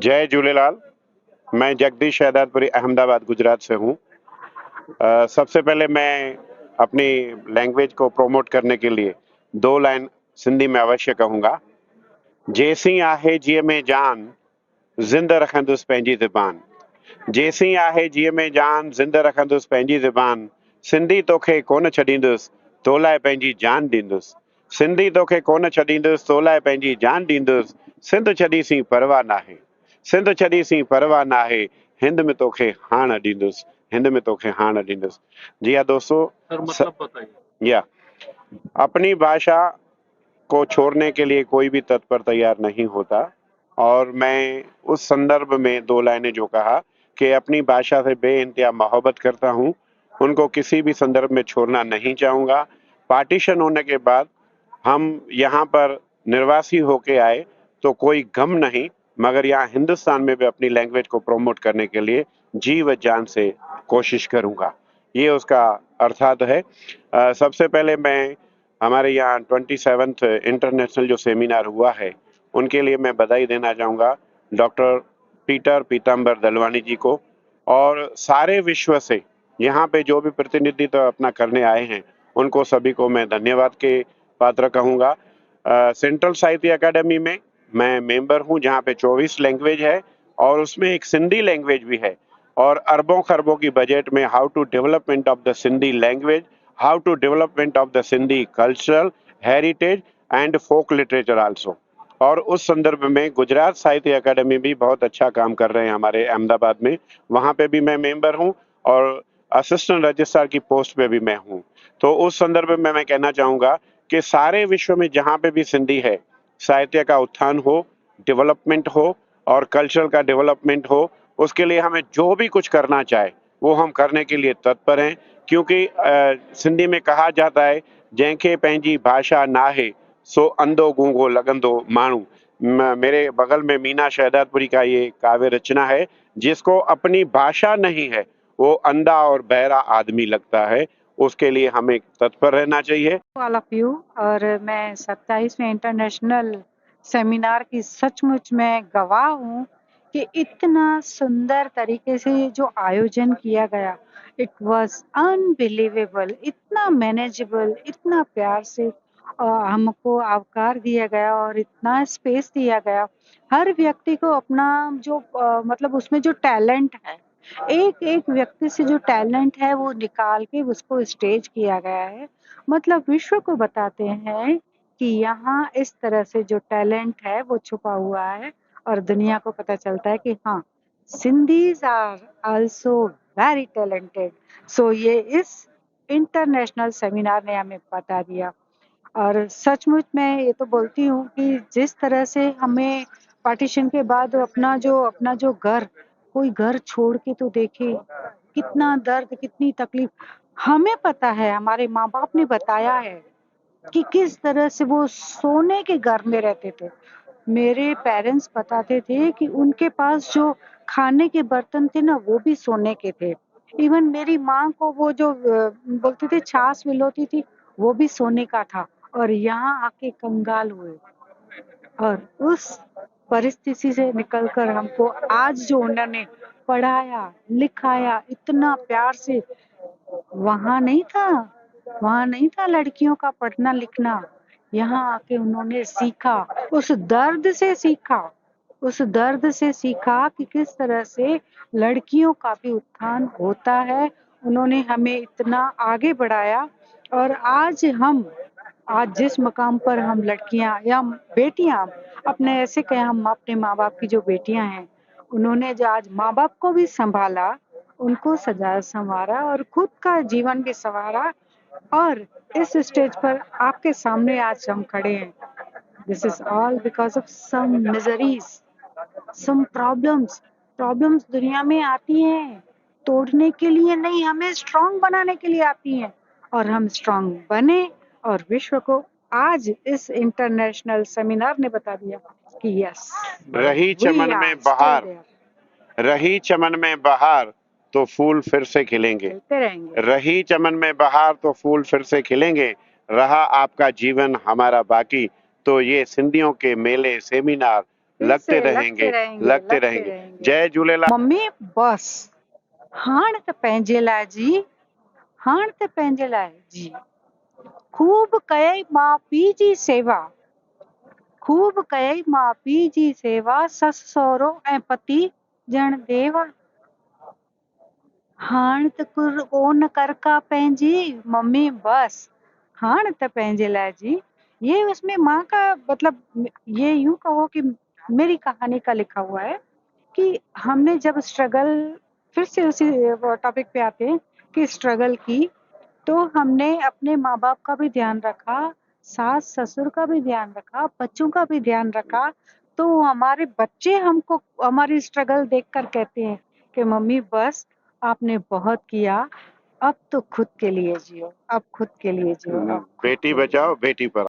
जय झूलेलाल। मैं जगदीश शहदादपुरी अहमदाबाद गुजरात से हूँ। सबसे पहले मैं अपनी लैंग्वेज को प्रमोट करने के लिए 2 लाइन सिंधी में अवश्य कहूँगा। जेसीं आहे जीअ में जान ज़िंद रखंदुसि पंहिंजी ज़ुबान। जेसीं आहे जीअ में जान ज़िंद रखंदुसि पंहिंजी ज़ुबान। सिंधी तोखे कोन छॾींदुसि तो लाइ पंहिंजी जान ॾींदुसि। सिंधी तोखे कोन छॾींदुसि तो लाइ पंहिंजी जान ॾींदुसि। सिंध छॾीसीं परवाह नाहे, सिंध छॾीसीं परवाह नाहे। हिंद में तोखे हाण ॾींदुसि, हिंद में तोखे हाण ॾींदुसि। जी हाँ दोस्तों, सर मतलब बताइए। या अपनी भाषा को छोड़ने के लिए कोई भी तत्पर तैयार नहीं होता। और मैं उस संदर्भ में 2 लाइनें जो कहा कि अपनी भाषा से बेइंतहा मोहब्बत करता हूँ, उनको किसी भी संदर्भ में छोड़ना नहीं चाहूँगा। पार्टीशन होने के बाद हम यहाँ पर निर्वासी होके आए तो कोई गम नहीं, मगर यहाँ हिंदुस्तान में भी अपनी लैंग्वेज को प्रमोट करने के लिए जी व जान से कोशिश करूँगा। ये उसका अर्थात है। सबसे पहले मैं हमारे यहाँ 27th इंटरनेशनल जो सेमिनार हुआ है, उनके लिए मैं बधाई देना चाहूँगा डॉक्टर पीटर पीताम्बर दलवानी जी को, और सारे विश्व से यहाँ पे जो भी प्रतिनिधित्व अपना करने आए हैं, उनको सभी को मैं धन्यवाद के पात्र कहूँगा। सेंट्रल साहित्य अकेडमी में मैं मेंबर हूँ, जहाँ पे 24 लैंग्वेज है और उसमें एक सिंधी लैंग्वेज भी है। और अरबों खरबों की बजट में how to development of the Sindhi language, how to development of the Sindhi cultural heritage and folk literature also. और उस संदर्भ में गुजरात साहित्य अकेडमी भी बहुत अच्छा काम कर रहे हैं हमारे अहमदाबाद में, वहाँ पे भी मैं मेंबर हूँ और असिस्टेंट रजिस्ट्रार की पोस्ट पे भी मैं हूँ। तो उस संदर्भ में मैं कहना चाहूँगा कि सारे विश्व में जहाँ पे भी सिंधी है, साहित्य का उत्थान हो, डेवलपमेंट हो और कल्चर का डेवलपमेंट हो, उसके लिए हमें जो भी कुछ करना चाहे वो हम करने के लिए तत्पर हैं। क्योंकि सिंधी में कहा जाता है, जंहिंखे पंहिंजी भाषा नाहे सो अंधो गूंगो लॻंदो माण्हू। मेरे बगल में मीना शहदादपुरी का ये काव्य रचना है, जिसको अपनी भाषा नहीं है वो अंधा और बहरा आदमी लगता है। उसके लिए हमें तत्पर रहना चाहिए। All of you. और मैं 27वें इंटरनेशनल सेमिनार की सचमुच में गवाह हूँ कि इतना सुंदर तरीके से जो आयोजन किया गया, इट वाज अनबिलीवेबल। इतना मैनेजेबल, इतना प्यार से हमको आवकार दिया गया और इतना स्पेस दिया गया। हर व्यक्ति को अपना जो मतलब उसमें जो टैलेंट है, एक एक व्यक्ति से जो टैलेंट है वो निकाल के उसको स्टेज किया गया है। मतलब विश्व को बताते हैं कि यहाँ इस तरह से जो टैलेंट है वो छुपा हुआ है और दुनिया को पता चलता है कि हाँ, Sindhis are also very talented. So ये इस इंटरनेशनल सेमिनार ने हमें बता दिया। और सचमुच मैं ये तो बोलती हूँ कि जिस तरह से हमें पार्टीशन के बाद अपना जो घर, कोई घर छोड़ के तो देखे, कितना दर्द, कितनी तकलीफ। हमें पता है, हमारे माँ बाप ने बताया है कि किस तरह से वो सोने के घर में रहते थे। मेरे पेरेंट्स बताते थे कि उनके पास जो खाने के बर्तन थे ना, वो भी सोने के थे। इवन मेरी माँ को वो जो बोलते थे छाछ मिलोती थी, वो भी सोने का था। और यहाँ आके कंगाल हुए और उस परिस्थिति से निकलकर हमको आज जो उन्होंने पढ़ाया, लिखाया इतना प्यार से, वहाँ नहीं था, वहाँ नहीं था लड़कियों का पढ़ना लिखना। यहाँ आके उन्होंने सीखा, उस दर्द से सीखा, उस दर्द से सीखा कि किस तरह से लड़कियों का भी उत्थान होता है। उन्होंने हमें इतना आगे बढ़ाया और आज जिस मकाम पर हम लड़कियां या बेटियां, अपने ऐसे कहें, हम अपने माँ बाप की जो बेटियां हैं, उन्होंने जो आज माँ बाप को भी संभाला, उनको सजा संवारा और खुद का जीवन भी संवारा और इस स्टेज पर आपके सामने आज हम खड़े हैं। This is all because of some miseries, some problems दुनिया में आती हैं तोड़ने के लिए नहीं, हमें स्ट्रांग बनाने के लिए आती हैं। और हम स्ट्रांग बने और विश्व को आज इस इंटरनेशनल सेमिनार ने बता दिया कि यस, रही चमन में बहार, रही चमन में बहार तो फूल फिर से खिलेंगे। खिलते रहेंगे। रही चमन में बहार तो फूल फिर से खिलेंगे। रहा आपका जीवन हमारा बाकी, तो ये सिंधियों के मेले सेमिनार फिर लगते से रहेंगे लगते लगते रहेंगे। रहेंगे। जय झूलेलाल। मम्मी बस हाण त पंहिंजे लाइ जी, हाण त पंहिंजे लाइ जी, खूब कयई माउ पीउ जी सेवा, खूब कयई माउ पीउ जी सेवा, ससु सहुरो ऐं पति ॼण देवा। हाण त कोन कर का पंहिंजी, मम्मी बस हाण त पंहिंजे लाइ जी। ये उसमें माँ का मतलब ये यूं कहो कि मेरी कहानी का लिखा हुआ है कि हमने जब स्ट्रगल, फिर से उसी टॉपिक पे आते हैं कि स्ट्रगल की, तो हमने अपने माँ बाप का भी ध्यान रखा, सास ससुर का भी ध्यान रखा, बच्चों का भी ध्यान रखा, तो हमारे बच्चे हमको हमारी स्ट्रगल देखकर कहते हैं कि मम्मी बस आपने बहुत किया, अब तो खुद के लिए जियो, अब खुद के लिए जियो, अब खुद बेटी के लिए। बचाओ बेटी पढ़ाओ।